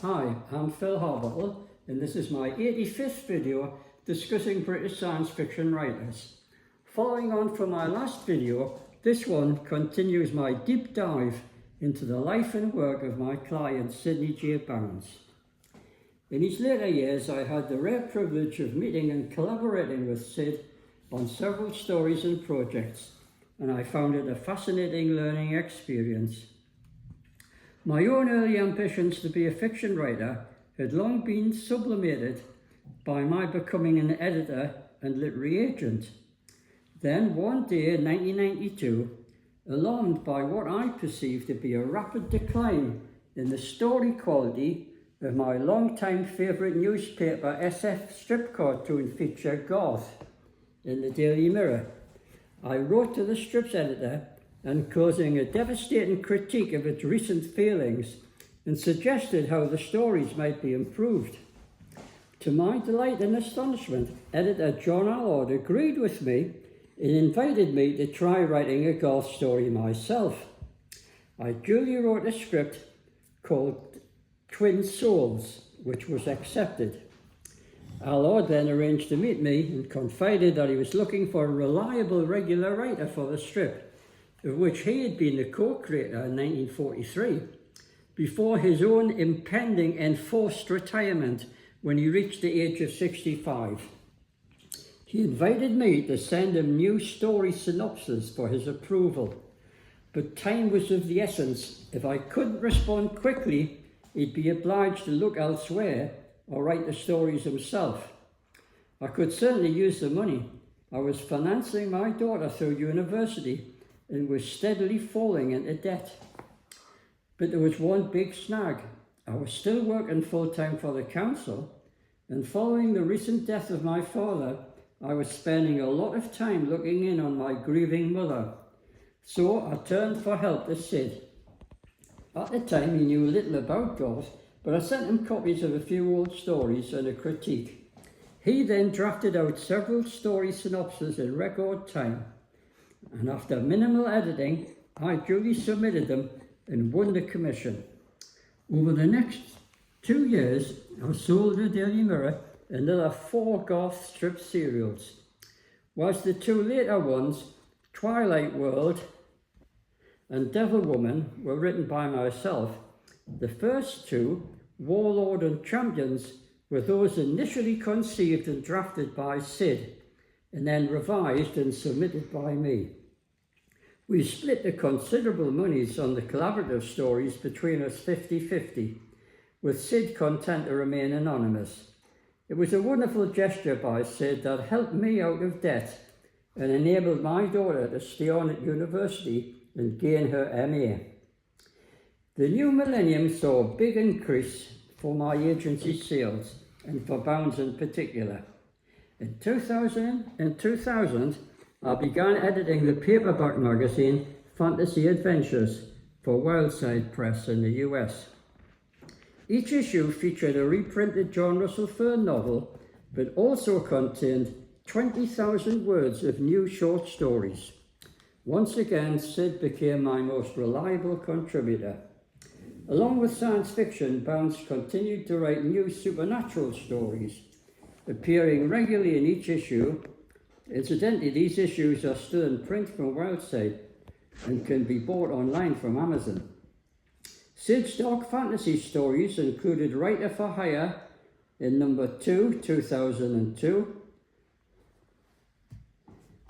Hi, I'm Phil Harbottle, and this is my 85th video discussing British science fiction writers. Following on from my last video, this one continues my deep dive into the life and work of my client Sidney J. Bounds. In his later years, I had the rare privilege of meeting and collaborating with Sid on several stories and projects, and I found it a fascinating learning experience. My own early ambitions to be a fiction writer had long been sublimated by my becoming an editor and literary agent. Then one day in 1992, alarmed by what I perceived to be a rapid decline in the story quality of my long-time favourite newspaper SF strip cartoon feature Garth in the Daily Mirror, I wrote to the strip's editor enclosing a devastating critique of its recent failings and suggested how the stories might be improved. To my delight and astonishment, editor John Allard agreed with me and invited me to try writing a Garth story myself. I duly wrote a script called Twin Souls, which was accepted. Allard then arranged to meet me and confided that he was looking for a reliable regular writer for the strip, of which he had been the co-creator in 1943, before his own impending enforced retirement when he reached the age of 65. He invited me to send him new story synopses for his approval, but time was of the essence. If I couldn't respond quickly, he'd be obliged to look elsewhere or write the stories himself. I could certainly use the money. I was financing my daughter through university and was steadily falling into debt. But there was one big snag. I was still working full-time for the council, and following the recent death of my father, I was spending a lot of time looking in on my grieving mother. So I turned for help to Sid. At the time, he knew little about Garth, but I sent him copies of a few old stories and a critique. He then drafted out several story synopses in record time, and after minimal editing, I duly submitted them and won the commission. Over the next 2 years, I sold the Daily Mirror another 4 Garth strip serials, whilst the 2 later ones, Twilight World and Devil Woman, were written by myself. The first 2, Warlord and Champions, were those initially conceived and drafted by Sid, and then revised and submitted by me. We split the considerable monies on the collaborative stories between us 50-50, with Sid content to remain anonymous. It was a wonderful gesture by Sid that helped me out of debt and enabled my daughter to stay on at university and gain her MA. The new millennium saw a big increase for my agency sales, and for Bounds in particular. In 2000, I began editing the paperback magazine Fantasy Adventures for Wildside Press in the US. Each issue featured a reprinted John Russell Fearn novel, but also contained 20,000 words of new short stories. Once again, Sid became my most reliable contributor. Along with science fiction, Bounds continued to write new supernatural stories, appearing regularly in each issue. Incidentally, these issues are still in print from Wildside and can be bought online from Amazon. Sid's dark fantasy stories included Writer for Hire in number 2, 2002,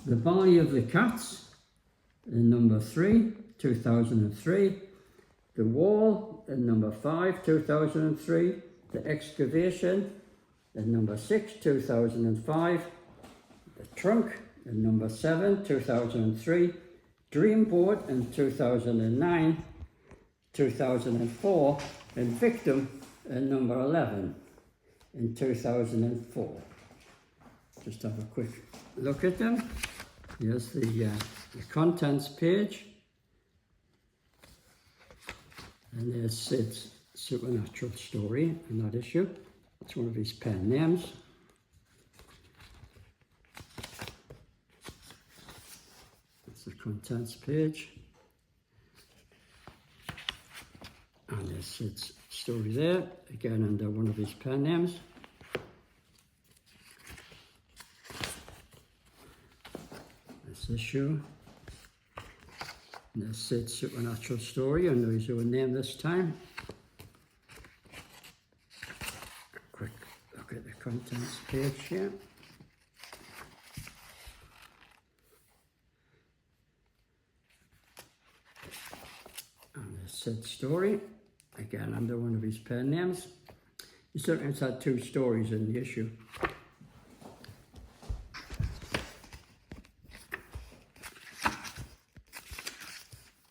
The Valley of the Cats in number 3, 2003, The Wall in number 5, 2003, The Excavation in number 6, 2005, The Trunk in number 7, 2003, Dreamboat in 2009, 2004, and Victim in number 11 in 2004. Just have a quick look at them. Here's the contents page. And there's Sid's supernatural story in that issue. It's one of his pen names. That's the contents page. And there's Sid's story there, again under one of his pen names. This issue. And the Sid Supernatural story under his own name this time. A quick look at the contents page here. And the Sid story, again under one of his pen names. He certainly had two stories in the issue.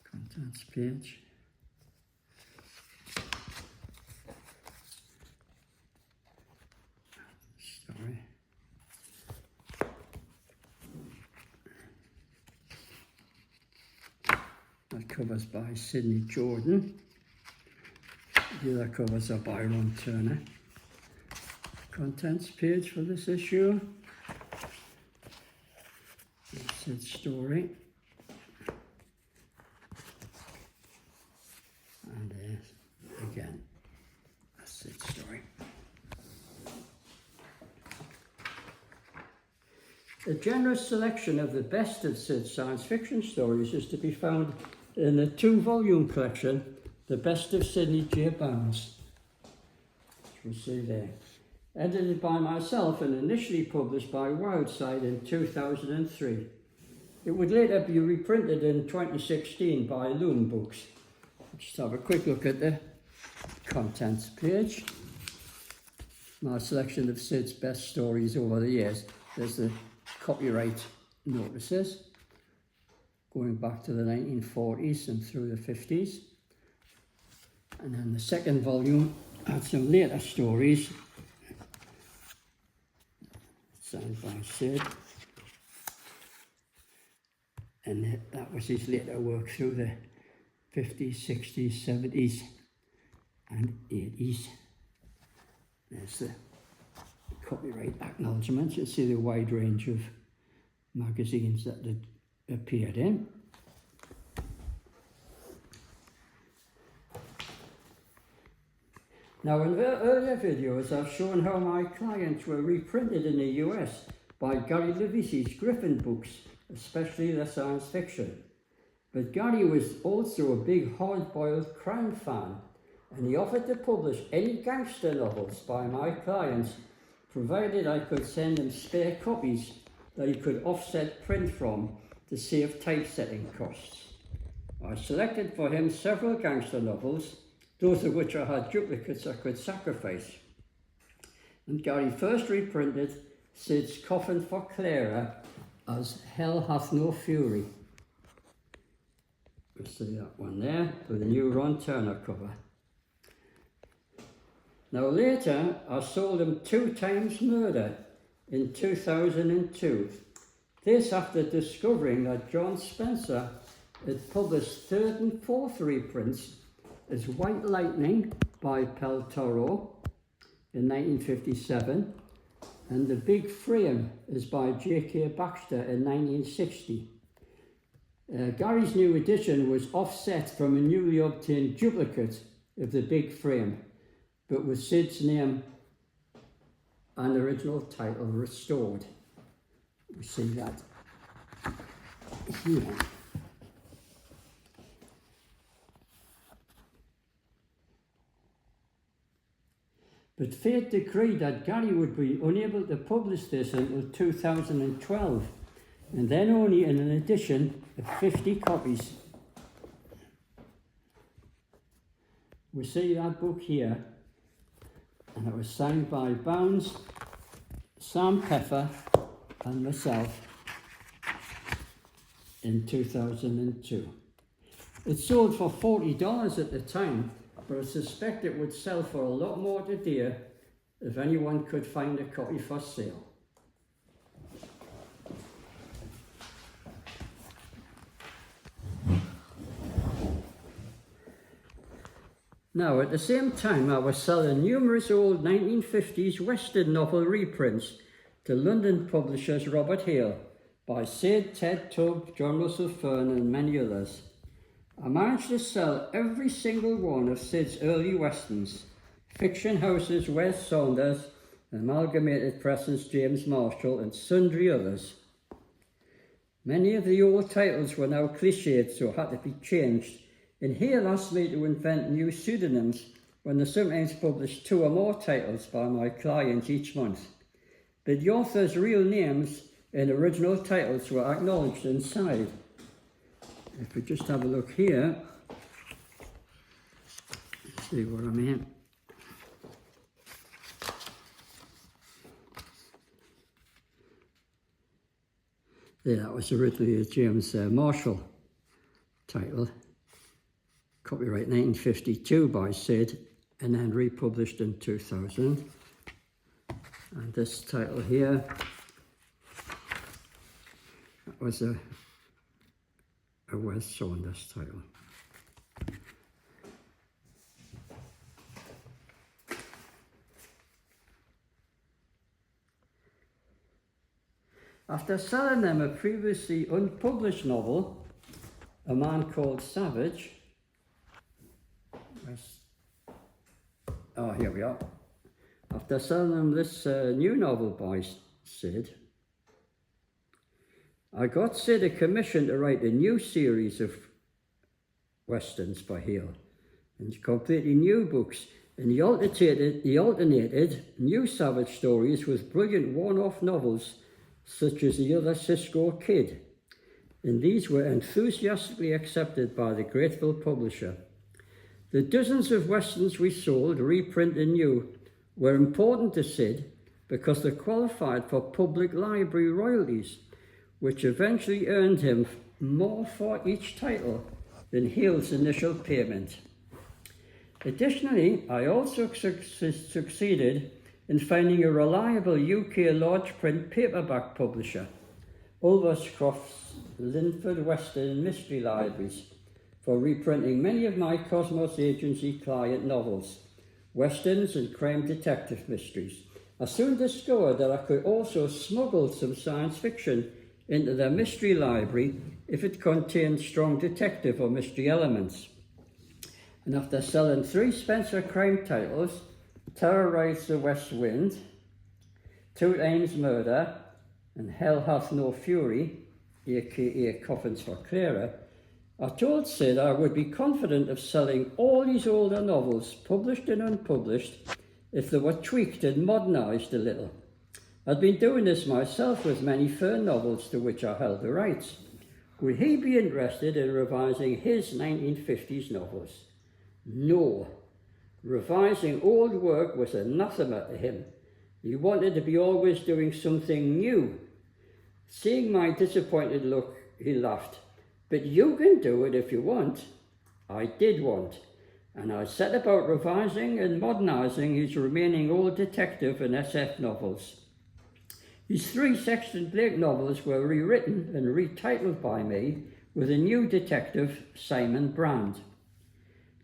Contents page. Story. That covers by Sidney Jordan. The other covers are by Ron Turner. Contents page for this issue. Sid story. And again, a Sid story. A generous selection of the best of Sid's science fiction stories is to be found in the 2-volume collection, The Best of Sidney J. Bounds, which we'll see there. Edited by myself and initially published by Wildside in 2003. It would later be reprinted in 2016 by Loom Books. Just have a quick look at the contents page. My selection of Sid's best stories over the years. There's the copyright notices going back to the 1940s and through the 50s. And then the second volume had some later stories signed by Sid. And that was his later work through the 50s, 60s, 70s and 80s. There's the copyright acknowledgements. You'll see the wide range of magazines that it appeared in. Now in earlier videos I've shown how my clients were reprinted in the US by Gary Levise's Griffin books, especially the science fiction. But Gary was also a big hard-boiled crime fan, and he offered to publish any gangster novels by my clients, provided I could send him spare copies that he could offset print from to save typesetting costs. I selected for him several gangster novels, those of which I had duplicates I could sacrifice. And Gary first reprinted Sid's Coffin for Clara as Hell Hath No Fury. You'll see that one there with the new Ron Turner cover. Now later, I sold him 2 Times Murder in 2002. This after discovering that John Spencer had published 3rd and 4th reprints as White Lightning by Pel Toro in 1957 and The Big Frame is by J.K. Baxter in 1960. Gary's new edition was offset from a newly obtained duplicate of The Big Frame, but with Sid's name and original title restored. We see that here. But fate decreed that Gary would be unable to publish this until 2012, and then only in an edition of 50 copies. We see that book here, and it was signed by Bounds, Sam Peffer and myself in 2002. It sold for $40 at the time, but I suspect it would sell for a lot more today if anyone could find a copy for sale. Now, at the same time, I was selling numerous old 1950s Western novel reprints to London publishers Robert Hale by Sid, Ted Tubb, John Russell Fearn and many others. I managed to sell every single one of Sid's early Westerns, Fiction House's Wes Saunders, Amalgamated Press's James Marshall, and sundry others. Many of the old titles were now cliched, so had to be changed, and Hale asked me to invent new pseudonyms when they sometimes published 2 or more titles by my clients each month. But the author's real names and original titles were acknowledged inside. If we just have a look here, see what I mean. Yeah, that was originally a James Marshall title, copyright 1952 by Sid, and then republished in 2000. And this title here, that was a Wes Saunders title. After selling them a previously unpublished novel, A Man Called Savage, here we are. After selling them this new novel by Sid, I got Sid a commission to write a new series of westerns by Hale, and completely new books, and he alternated new Savage stories with brilliant one-off novels such as The Other Cisco Kid, and these were enthusiastically accepted by the grateful publisher. The dozens of westerns we sold, reprint and new, were important to Sid because they qualified for public library royalties, which eventually earned him more for each title than Hale's initial payment. Additionally, I also succeeded in finding a reliable UK large print paperback publisher, Ulverscroft's Linford Western Mystery Libraries, for reprinting many of my Cosmos Agency client novels, westerns and crime detective mysteries. I soon discovered that I could also smuggle some science fiction into their mystery library if it contained strong detective or mystery elements. And after selling 3 Spencer crime titles, Terrorize the West Wind, 2 Times Murder, and Hell Hath No Fury, aka Coffins for Clara, I told Sid I would be confident of selling all his older novels, published and unpublished, if they were tweaked and modernised a little. I'd been doing this myself with many Fern novels to which I held the rights. Would he be interested in revising his 1950s novels? No. Revising old work was anathema to him. He wanted to be always doing something new. Seeing my disappointed look, he laughed. But you can do it if you want. I did want, and I set about revising and modernising his remaining old detective and SF novels. His 3 Sexton Blake novels were rewritten and retitled by me with a new detective, Simon Brand.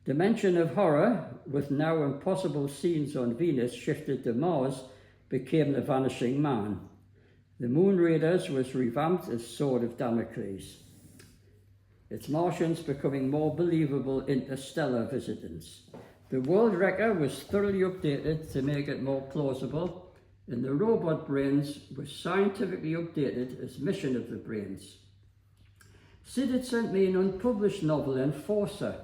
Dimension of Horror, with now impossible scenes on Venus shifted to Mars, became The Vanishing Man. The Moon Raiders was revamped as Sword of Damocles. Its Martians becoming more believable interstellar visitants. The World Wrecker was thoroughly updated to make it more plausible, and the Robot Brains was scientifically updated as Mission of the Brains. Sid had sent me an unpublished novel, Enforcer,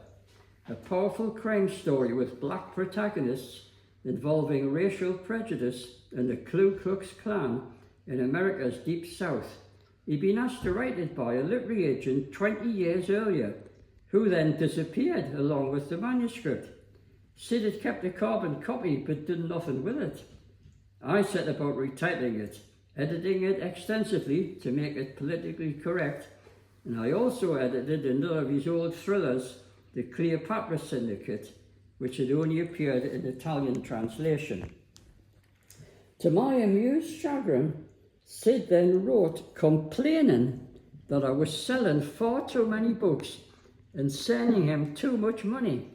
a powerful crime story with black protagonists involving racial prejudice and the Ku Klux Klan in America's Deep South. He'd been asked to write it by a literary agent 20 years earlier, who then disappeared along with the manuscript. Sid had kept a carbon copy but done nothing with it. I set about retitling it, editing it extensively to make it politically correct, and I also edited another of his old thrillers, The Cleopatra Syndicate, which had only appeared in Italian translation. To my amused chagrin, Sid then wrote complaining that I was selling far too many books and sending him too much money,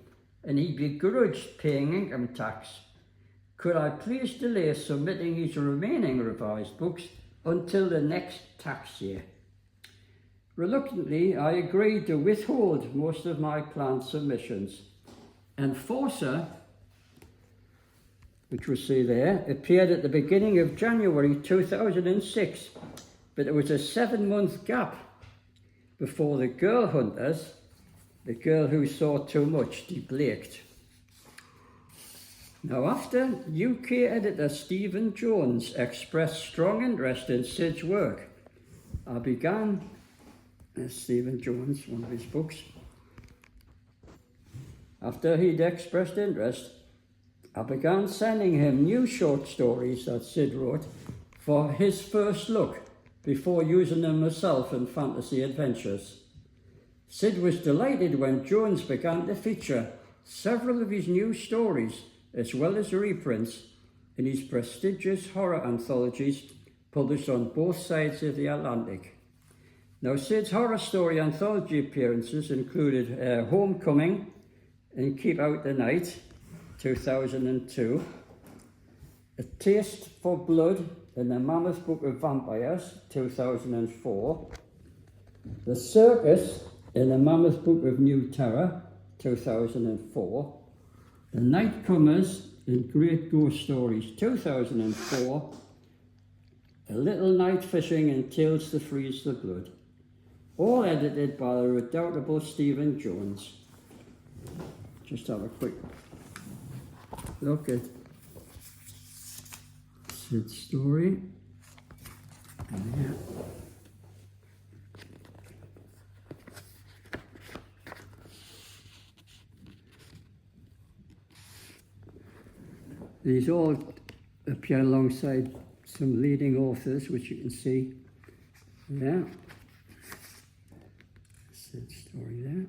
and he begrudged paying income tax. Could I please delay submitting his remaining revised books until the next tax year? Reluctantly, I agreed to withhold most of my planned submissions. Enforcer which we see there, appeared at the beginning of January 2006, but there was a 7-month gap before the Girl Hunters, the girl who saw too much, deblaked. Now, after UK editor Stephen Jones expressed strong interest in Sid's work, I began, Stephen Jones, one of his books, after he'd expressed interest, I began sending him new short stories that Sid wrote for his first look before using them myself in fantasy adventures. Sid was delighted when Jones began to feature several of his new stories as well as reprints in his prestigious horror anthologies published on both sides of the Atlantic. Now, Sid's horror story anthology appearances included Homecoming and Keep Out the Night, 2002, A Taste for Blood in the Mammoth Book of Vampires, 2004, The Circus in the Mammoth Book of New Terror, 2004, The Nightcomers in Great Ghost Stories, 2004, A Little Night Fishing in Tales to Freeze the Blood, all edited by the redoubtable Stephen Jones. Just have a quick look at Sid's story. And here. These all appear alongside some leading authors, which you can see there. Sid's story there.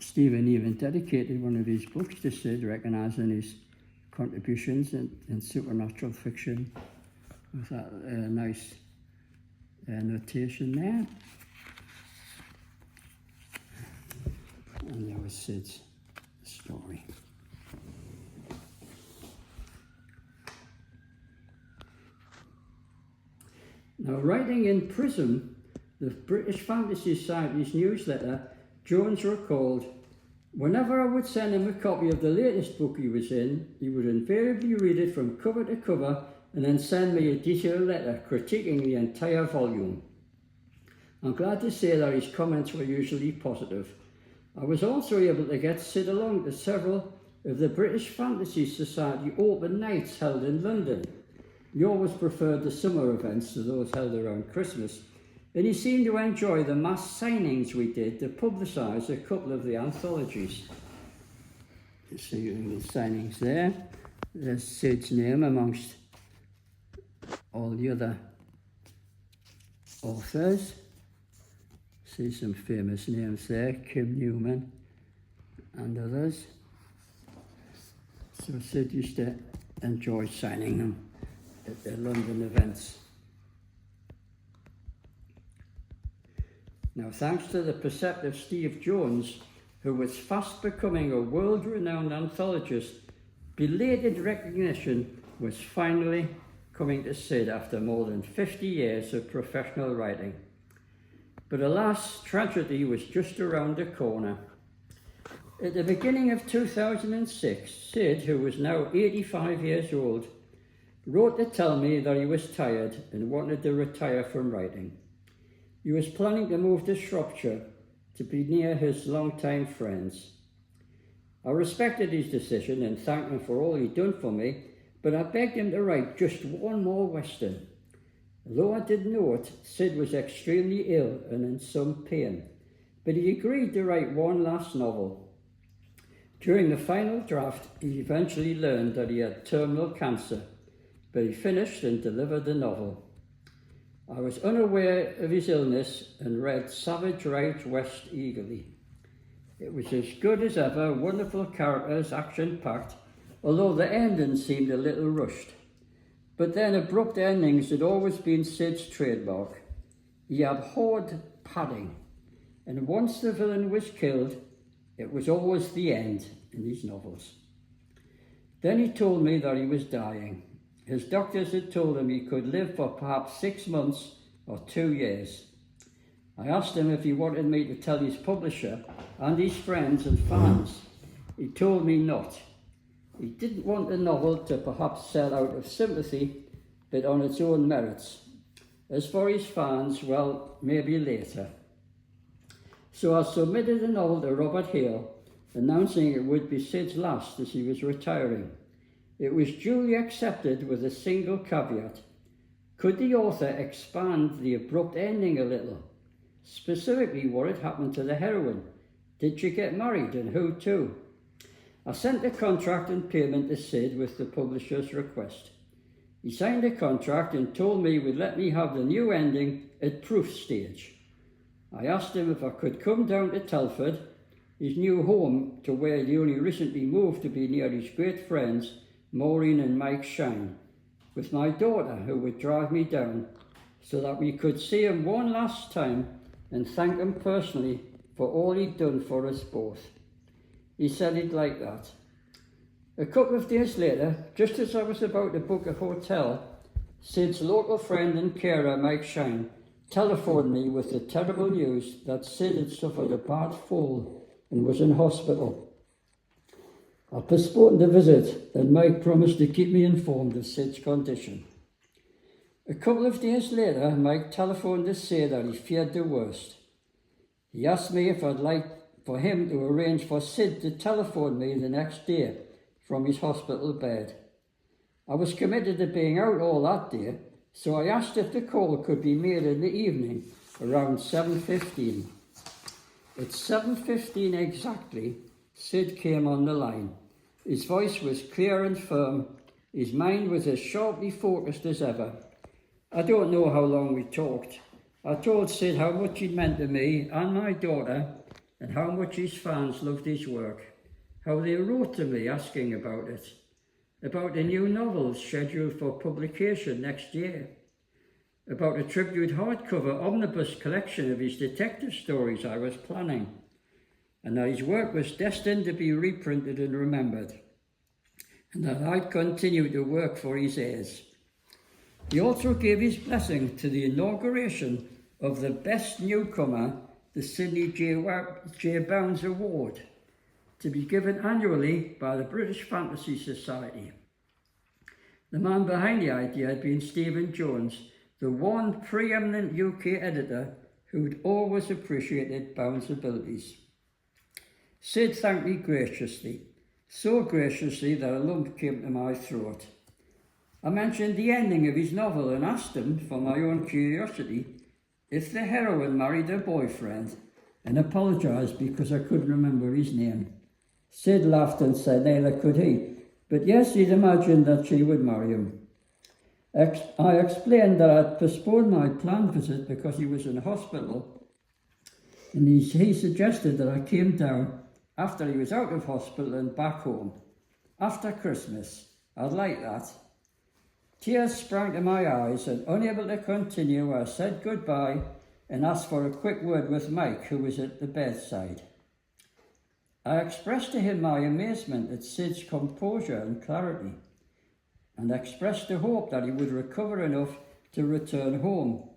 Stephen even dedicated one of his books to Sid, recognising his contributions in supernatural fiction with that nice notation there. And there was Sid's story. Now, writing in Prism, the British Fantasy Society's newsletter, Jones recalled, whenever I would send him a copy of the latest book he was in, he would invariably read it from cover to cover and then send me a detailed letter critiquing the entire volume. I'm glad to say that his comments were usually positive. I was also able to get Sid along to several of the British Fantasy Society open nights held in London. He always preferred the summer events to those held around Christmas, and he seemed to enjoy the mass signings we did to publicise a couple of the anthologies. You see the signings there. There's Sid's name amongst all the other authors. See some famous names there, Kim Newman and others. So Sid used to enjoy signing them at the London events. Now, thanks to the perceptive Steve Jones, who was fast becoming a world-renowned anthologist, belated recognition was finally coming to Sid after more than 50 years of professional writing. But alas, tragedy was just around the corner. At the beginning of 2006, Sid, who was now 85 years old, wrote to tell me that he was tired and wanted to retire from writing. He was planning to move to Shropshire to be near his longtime friends. I respected his decision and thanked him for all he'd done for me, but I begged him to write just one more Western. Though I did know it, Sid was extremely ill and in some pain, but he agreed to write one last novel. During the final draft, he eventually learned that he had terminal cancer, but he finished and delivered the novel. I was unaware of his illness and read Savage Right West eagerly. It was as good as ever, wonderful characters, action-packed, although the ending seemed a little rushed. But then abrupt endings had always been Sid's trademark. He abhorred padding, and once the villain was killed, it was always the end in his novels. Then he told me that he was dying, His doctors had told him he could live for perhaps 6 months or 2 years. I asked him if he wanted me to tell his publisher and his friends and fans. He told me not. He didn't want the novel to perhaps sell out of sympathy, but on its own merits. As for his fans, well, maybe later. So I submitted the novel to Robert Hale, announcing it would be Sid's last as he was retiring. It was duly accepted with a single caveat. Could the author expand the abrupt ending a little? Specifically, what had happened to the heroine? Did she get married, and who to? I sent the contract and payment to Sid with the publisher's request. He signed the contract and told me he would let me have the new ending at proof stage. I asked him if I could come down to Telford, his new home, to where he only recently moved to be near his great friends, Maureen and Mike Shine, with my daughter, who would drive me down, so that we could see him one last time and thank him personally for all he'd done for us both. He said he'd like that. A couple of days later, just as I was about to book a hotel, Sid's local friend and carer, Mike Shine, telephoned me with the terrible news that Sid had suffered a bad fall and was in hospital. I postponed the visit, and Mike promised to keep me informed of Sid's condition. A couple of days later, Mike telephoned to say that he feared the worst. He asked me if I'd like for him to arrange for Sid to telephone me the next day from his hospital bed. I was committed to being out all that day, so I asked if the call could be made in the evening around 7:15. At 7:15 exactly, Sid came on the line. His voice was clear and firm. His mind was as sharply focused as ever. I don't know how long we talked. I told Sid how much he meant to me and my daughter, and how much his fans loved his work, how they wrote to me asking about it, about the new novels scheduled for publication next year, about a tribute hardcover omnibus collection of his detective stories I was planning, and that his work was destined to be reprinted and remembered, and that I'd continue to work for his heirs. He also gave his blessing to the inauguration of the Best Newcomer, the Sidney J. Bounds Award, to be given annually by the British Fantasy Society. The man behind the idea had been Stephen Jones, the one preeminent UK editor who'd always appreciated Bounds' abilities. Sid thanked me graciously, so graciously that a lump came to my throat. I mentioned the ending of his novel and asked him, for my own curiosity, if the heroine married her boyfriend, and apologised because I couldn't remember his name. Sid laughed and said neither could he, but yes, he'd imagined that she would marry him. I explained that I'd postponed my planned visit because he was in hospital, and he suggested that I came down after he was out of hospital and back home. After Christmas. I'd like that. Tears sprang to my eyes, and unable to continue, I said goodbye and asked for a quick word with Mike, who was at the bedside. I expressed to him my amazement at Sid's composure and clarity, and expressed the hope that he would recover enough to return home.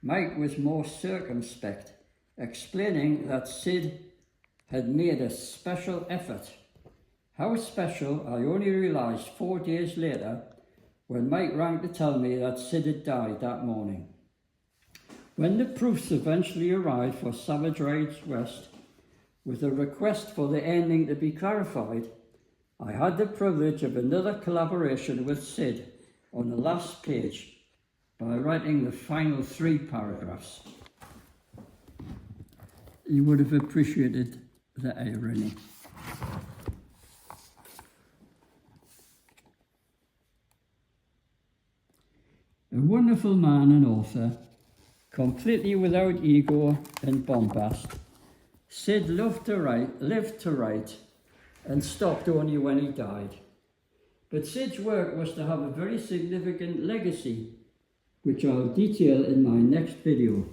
Mike was more circumspect, explaining that Sid had made a special effort. How special I only realised 4 days later, when Mike rang to tell me that Sid had died that morning. When the proofs eventually arrived for Savage Rides West, with a request for the ending to be clarified, I had the privilege of another collaboration with Sid on the last page by writing the final 3 paragraphs. You would have appreciated the irony. A wonderful man and author, completely without ego and bombast, Sid lived to write, and stopped only when he died. But Sid's work was to have a very significant legacy, which I'll detail in my next video.